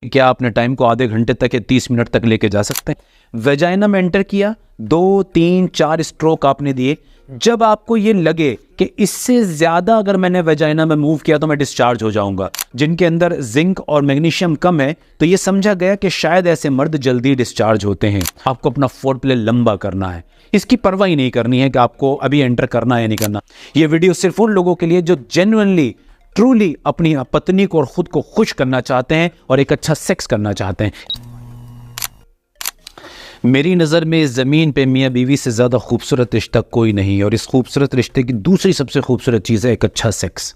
क्या आपने टाइम को आधे घंटे तक या 30 मिनट तक लेके जा सकते हैं? वेजाइना में एंटर किया, 2, 3, 4 स्ट्रोक आपने दिए। जब आपको ये लगे कि इससे ज़्यादा अगर मैंने वेजाइना में मूव किया तो मैं डिस्चार्ज हो जाऊंगा, जिनके अंदर जिंक और मैग्नीशियम कम है, तो ये समझा गया कि शायद ऐसे मर्द जल्दी डिस्चार्ज होते हैं। आपको अपना फोरप्ले लंबा करना है, इसकी परवाह ही नहीं करनी है कि आपको अभी एंटर करना है या नहीं करना। ये वीडियो सिर्फ उन लोगों के लिए जो जेन्युइनली ट्रूली अपनी पत्नी को और खुद को खुश करना चाहते हैं और एक अच्छा सेक्स करना चाहते हैं। मेरी नज़र में इस ज़मीन पे मियाँ बीवी से ज़्यादा खूबसूरत रिश्ता कोई नहीं है, और इस खूबसूरत रिश्ते की दूसरी सबसे खूबसूरत चीज़ है एक अच्छा सेक्स।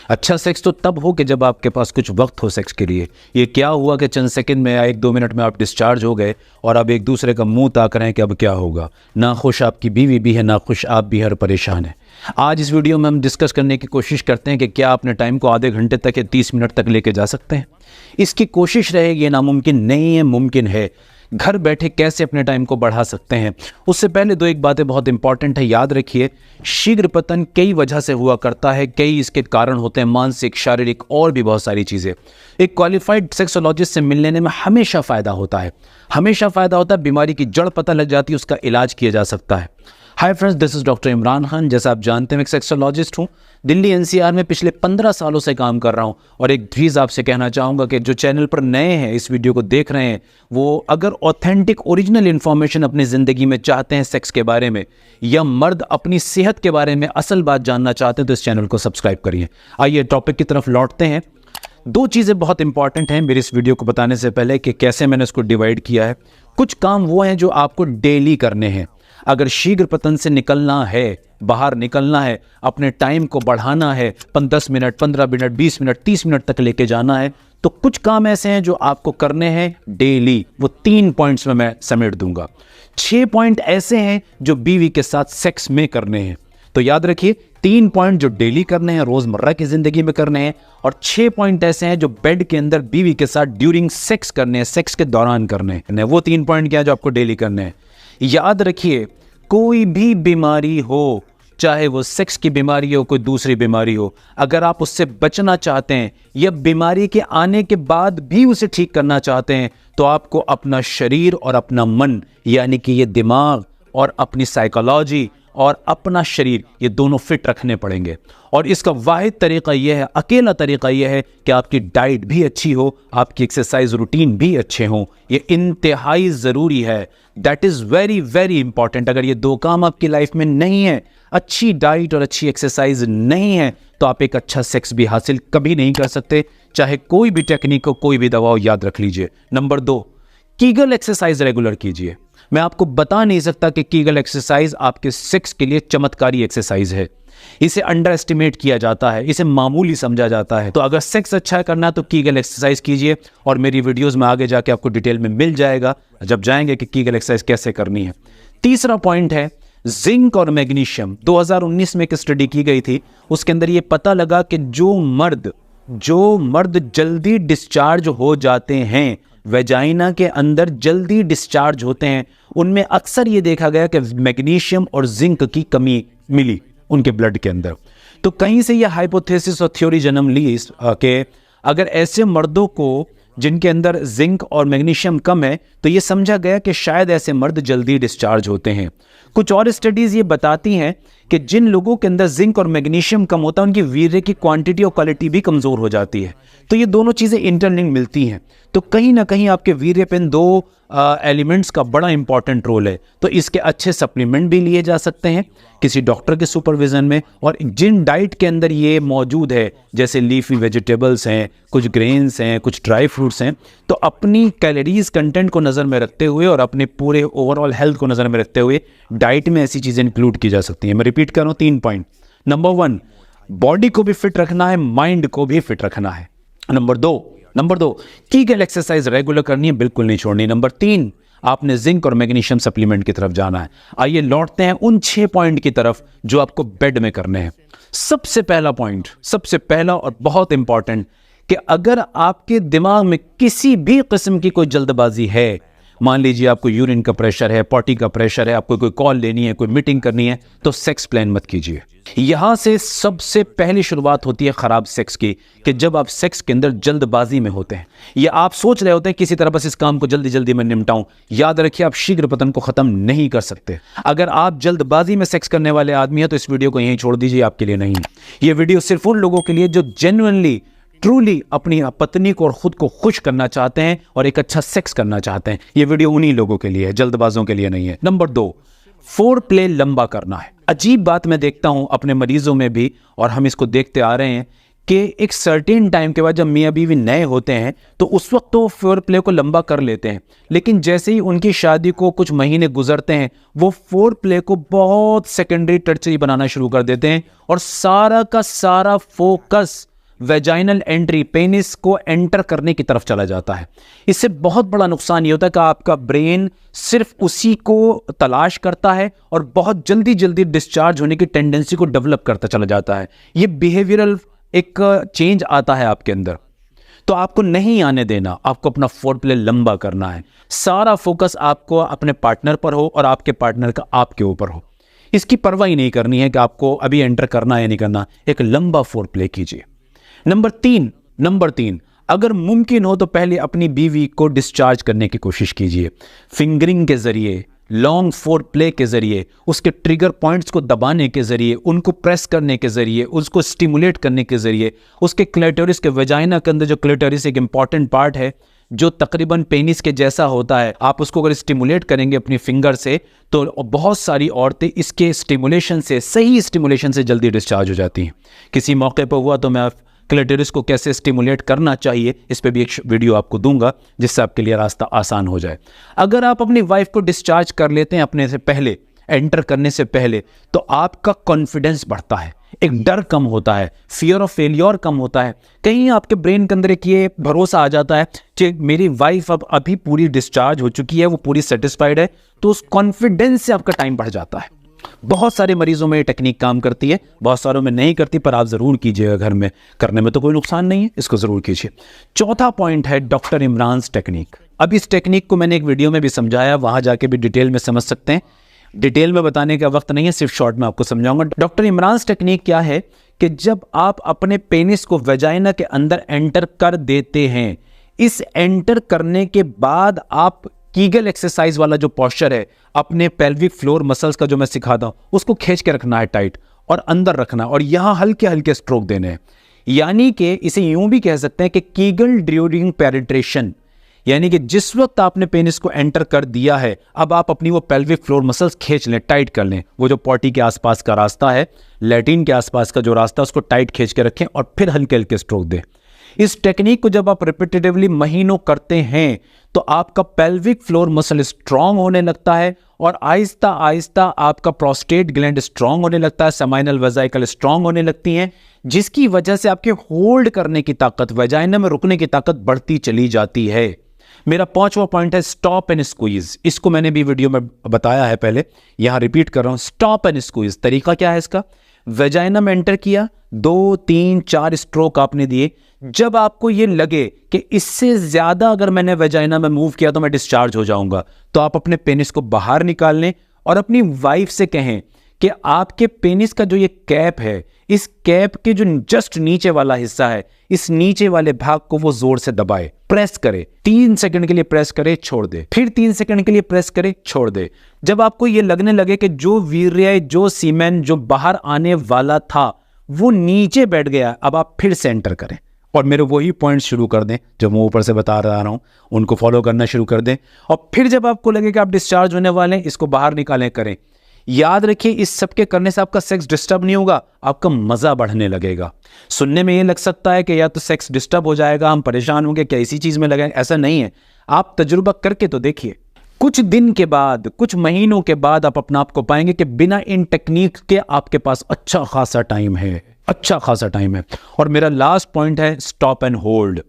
अच्छा सेक्स तो तब हो कि जब आपके पास कुछ वक्त हो सेक्स के लिए। ये क्या हुआ कि चंद सेकंड में या 1-2 मिनट में आप डिस्चार्ज हो गए और अब एक दूसरे का मुंह ताक रहे हैं कि अब क्या होगा। ना खुश आपकी बीवी भी है, ना खुश आप भी हर परेशान है। आज इस वीडियो में हम डिस्कस करने की कोशिश करते हैं कि क्या अपने टाइम को आधे घंटे तक या 30 मिनट तक लेके जा सकते हैं। इसकी कोशिश रहेगी, नामुमकिन नहीं है, मुमकिन है। घर बैठे कैसे अपने टाइम को बढ़ा सकते हैं, उससे पहले 2 बातें बहुत इंपॉर्टेंट है, याद रखिए। शीघ्र पतन कई वजह से हुआ करता है, कई इसके कारण होते हैं, मानसिक, शारीरिक और भी बहुत सारी चीज़ें। एक क्वालिफाइड सेक्सोलॉजिस्ट से मिलने में हमेशा फ़ायदा होता है, हमेशा फ़ायदा होता है। बीमारी की जड़ पता लग जाती है, उसका इलाज किया जा सकता है। Hi friends, this is doctor Imran Khan. जैसा आप जानते हैं, मैं एक सेक्सोलॉजिस्ट हूँ। दिल्ली एनसीआर में पिछले 15 सालों से काम कर रहा हूँ। और एक चीज़ आपसे कहना चाहूँगा कि जो चैनल पर नए हैं, इस वीडियो को देख रहे हैं, वो अगर ऑथेंटिक ओरिजिनल इन्फॉर्मेशन अपनी ज़िंदगी में चाहते हैं सेक्स के बारे में, या मर्द अपनी सेहत के बारे में असल बात जानना चाहते हैं, तो इस चैनल को सब्सक्राइब करिए। आइए टॉपिक की तरफ लौटते हैं। 2 चीज़ें बहुत इंपॉर्टेंट हैं मेरी इस वीडियो को बताने से पहले कि कैसे मैंने इसको डिवाइड किया है। कुछ काम वो हैं जो आपको डेली करने हैं। अगर शीघ्र पतन से निकलना है, बाहर निकलना है, अपने टाइम को बढ़ाना है, 10 मिनट, 15 मिनट, 20 मिनट, 30 मिनट तक लेके जाना है, तो कुछ काम ऐसे हैं जो आपको करने हैं डेली। वो 3 पॉइंट्स में मैं समेट दूंगा। 6 पॉइंट ऐसे हैं जो बीवी के साथ सेक्स में करने हैं। तो याद रखिए, 3 पॉइंट जो डेली करने हैं, रोजमर्रा की जिंदगी में करने हैं, और 6 पॉइंट ऐसे हैं जो बेड के अंदर बीवी के साथ ड्यूरिंग सेक्स करने हैं, सेक्स के दौरान करने हैं। वो 3 पॉइंट क्या है जो आपको डेली करने हैं। याद रखिए, कोई भी बीमारी हो, चाहे वो सेक्स की बीमारी हो, कोई दूसरी बीमारी हो, अगर आप उससे बचना चाहते हैं या बीमारी के आने के बाद भी उसे ठीक करना चाहते हैं, तो आपको अपना शरीर और अपना मन, यानी कि ये दिमाग और अपनी साइकोलॉजी और अपना शरीर, ये दोनों फिट रखने पड़ेंगे। और इसका वाहिद तरीका यह है, अकेला तरीका यह है कि आपकी डाइट भी अच्छी हो, आपकी एक्सरसाइज रूटीन भी अच्छे हों। ये इंतहाई ज़रूरी है। That is very very important. अगर ये 2 काम आपकी लाइफ में नहीं है, अच्छी डाइट और अच्छी एक्सरसाइज नहीं है, तो आप एक अच्छा सेक्स भी हासिल कभी नहीं कर सकते, चाहे कोई भी टेक्निक हो, कोई भी दवा हो। याद रख लीजिए। नंबर 2, कीगल एक्सरसाइज रेगुलर कीजिए। मैं आपको बता नहीं सकता कि कीगल एक्सरसाइज आपके सेक्स के लिए चमत्कारी एक्सरसाइज है। इसे अंडर एस्टिमेट किया जाता है, इसे मामूली समझा जाता है। तो अगर सेक्स अच्छा करना है तो कीगल एक्सरसाइज कीजिए, और मेरी वीडियोस में आगे जाके आपको डिटेल में मिल जाएगा जब जाएंगे कि कीगल एक्सरसाइज कैसे करनी है। तीसरा पॉइंट है जिंक और मैग्नीशियम। 2019 में एक स्टडी की गई थी, उसके अंदर ये पता लगा कि जो मर्द जल्दी डिस्चार्ज हो जाते हैं, वेजाइना के अंदर जल्दी डिस्चार्ज होते हैं, उनमें अक्सर ये देखा गया कि मैग्नीशियम और जिंक की कमी मिली उनके ब्लड के अंदर। तो कहीं से ये हाइपोथेसिस और थ्योरी जन्म ली कि अगर ऐसे मर्दों को जिनके अंदर जिंक और मैग्नीशियम कम है, तो ये समझा गया कि शायद ऐसे मर्द जल्दी डिस्चार्ज होते हैं। कुछ और स्टडीज़ ये बताती हैं कि जिन लोगों के अंदर जिंक और मैग्नीशियम कम होता है, उनकी वीर्य की क्वांटिटी और क्वालिटी भी कमज़ोर हो जाती है। तो ये दोनों चीज़ें इंटरलिंक मिलती हैं। तो कहीं ना कहीं आपके वीर्य पे इन 2 एलिमेंट्स का बड़ा इंपॉर्टेंट रोल है। तो इसके अच्छे सप्लीमेंट भी लिए जा सकते हैं किसी डॉक्टर के सुपरविजन में, और जिन डाइट के अंदर ये मौजूद है, जैसे लीफी वेजिटेबल्स हैं, कुछ ग्रेन्स हैं, कुछ ड्राई फ्रूट्स हैं, तो अपनी कैलोरीज कंटेंट को नज़र में रखते हुए और अपने पूरे ओवरऑल हेल्थ को नज़र में रखते हुए डाइट में ऐसी चीज़ें इंक्लूड की जा सकती हैं। मैं रिपीट कर रहा हूँ 3 पॉइंट। नंबर 1, बॉडी को भी फिट रखना है, माइंड को भी फिट रखना है। नंबर 2, कीगल एक्सरसाइज रेगुलर करनी है, बिल्कुल नहीं छोड़नी। नंबर 3, आपने जिंक और मैग्नीशियम सप्लीमेंट की तरफ जाना है। आइए लौटते हैं उन 6 पॉइंट की तरफ जो आपको बेड में करने हैं। सबसे पहला और बहुत इंपॉर्टेंट, कि अगर आपके दिमाग में किसी भी किस्म की कोई जल्दबाजी है, मान लीजिए आपको यूरिन का प्रेशर है, पॉटी का प्रेशर है, आपको कोई कॉल लेनी है, कोई मीटिंग करनी है, तो सेक्स प्लान मत कीजिए। यहां से सबसे पहली शुरुआत होती है खराब सेक्स की, कि जब आप सेक्स के अंदर जल्दबाजी में होते हैं या आप सोच रहे होते हैं किसी तरह बस इस काम को जल्दी जल्दी में निपटाऊं। याद रखिए, आप शीघ्र पतन को खत्म नहीं कर सकते। अगर आप जल्दबाजी में सेक्स करने वाले आदमी हैं तो इस वीडियो को यहीं छोड़ दीजिए, आपके लिए नहीं है। यह वीडियो सिर्फ उन लोगों के लिए जो जेन्युइनली ट्रूली अपनी पत्नी को और खुद को खुश करना चाहते हैं और एक अच्छा सेक्स करना चाहते हैं। यह वीडियो उन्हीं लोगों के लिए है, जल्दबाजों के लिए नहीं है। नंबर 2, फोर प्ले लंबा करना है। अजीब बात मैं देखता हूं अपने मरीजों में भी, और हम इसको देखते आ रहे हैं कि एक सर्टेन टाइम के बाद जब मियाँ बीवी नए होते हैं तो उस वक्त तो फोर प्ले को लंबा कर लेते हैं, लेकिन जैसे ही उनकी शादी को कुछ महीने गुजरते हैं वो फोर प्ले को बहुत सेकेंडरी टर्चरी बनाना शुरू कर देते हैं और सारा का सारा फोकस वेजाइनल एंट्री, पेनिस को एंटर करने की तरफ चला जाता है। इससे बहुत बड़ा नुकसान ये होता है कि आपका ब्रेन सिर्फ उसी को तलाश करता है और बहुत जल्दी जल्दी डिस्चार्ज होने की टेंडेंसी को डेवलप करता चला जाता है। ये बिहेवियरल एक चेंज आता है आपके अंदर, तो आपको नहीं आने देना। आपको अपना फोर प्ले लंबा करना है। सारा फोकस आपको अपने पार्टनर पर हो और आपके पार्टनर का आपके ऊपर हो। इसकी परवाह ही नहीं करनी है कि आपको अभी एंटर करना है या नहीं करना। एक लंबा फोर प्ले कीजिए। नंबर तीन, अगर मुमकिन हो तो पहले अपनी बीवी को डिस्चार्ज करने की कोशिश कीजिए। फिंगरिंग के जरिए, लॉन्ग फोर प्ले के जरिए, उसके ट्रिगर पॉइंट्स को दबाने के जरिए, उनको प्रेस करने के जरिए, उसको स्टिमुलेट करने के जरिए, उसके क्लेटोरिस के वेजाइना के अंदर, जो क्लेटोरिस एक इंपॉर्टेंट पार्ट है जो तकरीबन पेनिस के जैसा होता है, आप उसको अगर स्टिमुलेट करेंगे अपनी फिंगर से तो बहुत सारी औरतें इसके स्टिमुलेशन से, सही स्टिमुलेशन से जल्दी डिस्चार्ज हो जाती हैं। किसी मौके पर हुआ तो मैं क्लेटोरिस को कैसे स्टिमुलेट करना चाहिए इस पे भी एक वीडियो आपको दूंगा, जिससे आपके लिए रास्ता आसान हो जाए। अगर आप अपनी वाइफ को डिस्चार्ज कर लेते हैं अपने से पहले, एंटर करने से पहले, तो आपका कॉन्फिडेंस बढ़ता है, एक डर कम होता है, फियर ऑफ फेलियर कम होता है। कहीं आपके ब्रेन के अंदर एक ये भरोसा आ जाता है कि मेरी वाइफ अब अभी पूरी डिस्चार्ज हो चुकी है, वो पूरी सेटिस्फाइड है, तो उस कॉन्फिडेंस से आपका टाइम बढ़ जाता है। बहुत सारे मरीजों में ये टेक्निक काम करती है, बहुत सारों में नहीं करती, पर आप जरूर कीजिएगा। घर में करने में तो कोई नुकसान नहीं है, इसको जरूर कीजिए। चौथा पॉइंट है डॉक्टर इमरान्स टेक्निक। अब इस टेक्निक को मैंने एक वीडियो में भी समझाया, वहां जाके भी डिटेल में समझ सकते हैं। डिटेल में बताने का वक्त नहीं है, सिर्फ शॉर्ट में आपको समझाऊंगा। डॉक्टर इमरान्स टेक्निक क्या है कि जब आप अपने पेनिस को वेजाइना के अंदर एंटर कर देते हैं, इस एंटर करने के बाद आप कीगल एक्सरसाइज वाला जो पोस्चर है, अपने पेल्विक फ्लोर मसल्स का जो मैं सिखाता हूं, उसको खींच के रखना है टाइट और अंदर रखना, और यहां हल्के हल्के स्ट्रोक देने हैं। यानी कि इसे यूं भी कह सकते हैं कि कीगल ड्यूरिंग पेनिट्रेशन, यानी कि जिस वक्त आपने पेनिस को एंटर कर दिया है, अब आप अपनी वो पेल्विक फ्लोर मसल्स खींच लें, टाइट कर लें। वो जो पॉटी के आसपास का रास्ता है, लैटिन के आसपास का जो रास्ता है, उसको टाइट खींच के रखें और फिर हल्के हल्के स्ट्रोक दें। इस टेक्निक को जब आप रिपीटेटिवली महीनों करते हैं तो आपका पेल्विक फ्लोर मसल स्ट्रांग होने लगता है और आहिस्ता आहिस्ता आपका प्रोस्टेट ग्लैंड स्ट्रांग होने लगता है, सेमाइनल वेजाइकल स्ट्रांग होने लगती हैं, जिसकी वजह से आपके होल्ड करने की ताकत, वेजाइना में रुकने की ताकत बढ़ती चली जाती है। मेरा पांचवा पॉइंट है स्टॉप एंड स्क्वीज। इसको मैंने भी वीडियो में बताया है पहले, यहां रिपीट कर रहा हूं। स्टॉप एंड स्क्वीज तरीका क्या है इसका? वेजाइना में एंटर किया, 2, 3, 4 स्ट्रोक आपने दिए। जब आपको ये लगे कि इससे ज्यादा अगर मैंने वेजाइना में मूव किया तो मैं डिस्चार्ज हो जाऊंगा, तो आप अपने पेनिस को बाहर निकाल लें और अपनी वाइफ से कहें कि आपके पेनिस का जो ये कैप है, इस कैप के जो जस्ट नीचे वाला हिस्सा है, इस नीचे वाले भाग को वो जोर से दबाए, प्रेस करे। 3 सेकंड के लिए प्रेस करे, छोड़ दे, फिर 3 सेकंड के लिए प्रेस करे, छोड़ दे। जब आपको ये लगने लगे कि जो वीर्य, जो सीमेन जो बाहर आने वाला था वो नीचे बैठ गया, अब आप फिर से एंटर करें और मेरे वही पॉइंट्स शुरू कर दें जो मैं ऊपर से बता रहा हूं, उनको फॉलो करना शुरू कर दें। और फिर जब आपको लगे कि आप डिस्चार्ज होने वाले हैं, इसको बाहर निकालें, करें। याद रखिए, इस सब के करने से आपका सेक्स डिस्टर्ब नहीं होगा, आपका मजा बढ़ने लगेगा। सुनने में ये लग सकता है कि या तो सेक्स डिस्टर्ब हो जाएगा, हम परेशान होंगे, क्या इसी चीज में लगे, ऐसा नहीं है। आप तजुर्बा करके तो देखिए, कुछ दिन के बाद, कुछ महीनों के बाद आप अपना आप को पाएंगे कि बिना इन टेक्निक के आपके पास अच्छा खासा टाइम है, अच्छा खासा टाइम है। और मेरा लास्ट पॉइंट है stop and hold.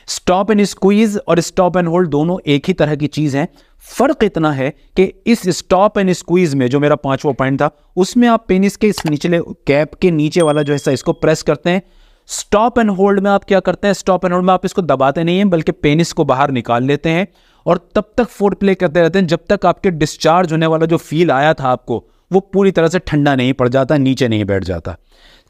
Stop and squeeze और स्टॉप एंड होल्ड दोनों एक ही तरह की चीज है। फर्क इतना है कि इस स्टॉप एंड स्क्वीज में, जो मेरा 5वां पॉइंट था, उसमें आप पेनिस के इस निचले कैप के नीचे वाला जो हिस्सा, इसको प्रेस करते हैं, स्टॉप एंड होल्ड में आप क्या करते हैं, स्टॉप एंड होल्ड में आप इसको दबाते नहीं हैं बल्कि पेनिस को बाहर निकाल लेते हैं और तब तक फोर्थ प्ले करते रहते हैं जब तक आपके डिस्चार्ज होने वाला जो फील आया था आपको वो पूरी तरह से ठंडा नहीं पड़ जाता, नीचे नहीं बैठ जाता।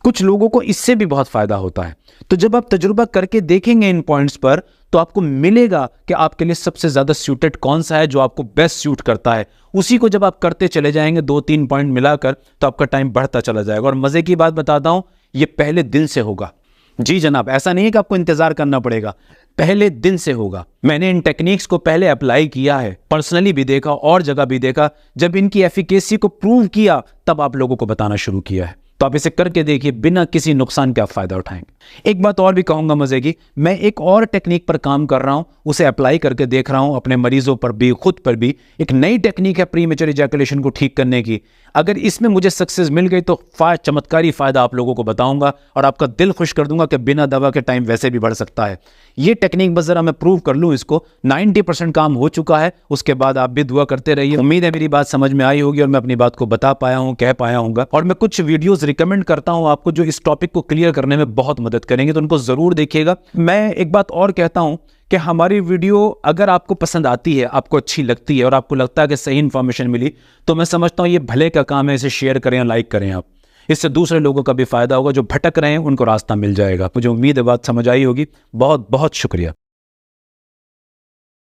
कुछ लोगों को इससे भी बहुत फायदा होता है। तो जब आप तजुर्बा करके देखेंगे इन पॉइंट्स पर तो आपको मिलेगा कि आपके लिए सबसे ज्यादा सूटेड कौन सा है, जो आपको बेस्ट सूट करता है। उसी को जब आप करते चले जाएंगे 2-3 पॉइंट मिलाकर तो आपका टाइम बढ़ता चला जाएगा। और मजे की बात बताता हूं, ये पहले दिन से होगा। जी जनाब, ऐसा नहीं है कि आपको इंतजार करना पड़ेगा, पहले दिन से होगा। मैंने इन टेक्निक्स को पहले अप्लाई किया है, पर्सनली भी देखा और जगह भी देखा। जब इनकी एफिकेसी को प्रूव किया तब आप लोगों को बताना शुरू किया है। तो आप इसे करके देखिए, बिना किसी नुकसान के आप फायदा उठाएंगे। एक बात और भी कहूंगा मजे की, मैं एक और टेक्निक पर काम कर रहा हूं, उसे अप्लाई करके देख रहा हूं अपने मरीजों पर भी, खुद पर भी। एक नई टेक्निक है प्रीमेच्योर इजैकुलेशन को ठीक करने की। अगर इसमें मुझे सक्सेस मिल गई तो चमत्कारी फायदा आप लोगों को बताऊंगा और आपका दिल खुश कर दूंगा कि बिना दवा के टाइम वैसे भी बढ़ सकता है। ये टेक्निक बस जरा मैं प्रूव कर लूं इसको, 90% काम हो चुका है। उसके बाद आप भी दुआ करते रहिए। उम्मीद है मेरी बात समझ में आई होगी और मैं अपनी बात को बता पाया हूं, कह पाया हूंगा। और मैं कुछ वीडियोस रिकमेंड करता हूं आपको जो इस टॉपिक को क्लियर करने में बहुत मदद करेंगे, तो उनको जरूर देखिएगा। मैं एक बात और कहता हूं कि हमारी वीडियो अगर आपको पसंद आती है, आपको अच्छी लगती है और आपको लगता है कि सही इंफॉर्मेशन मिली, तो मैं समझता हूं ये भले का काम है, इसे शेयर करें, लाइक करें आप। इससे दूसरे लोगों का भी फायदा होगा, जो भटक रहे हैं उनको रास्ता मिल जाएगा। मुझे उम्मीद है बात समझ आई होगी। बहुत बहुत शुक्रिया।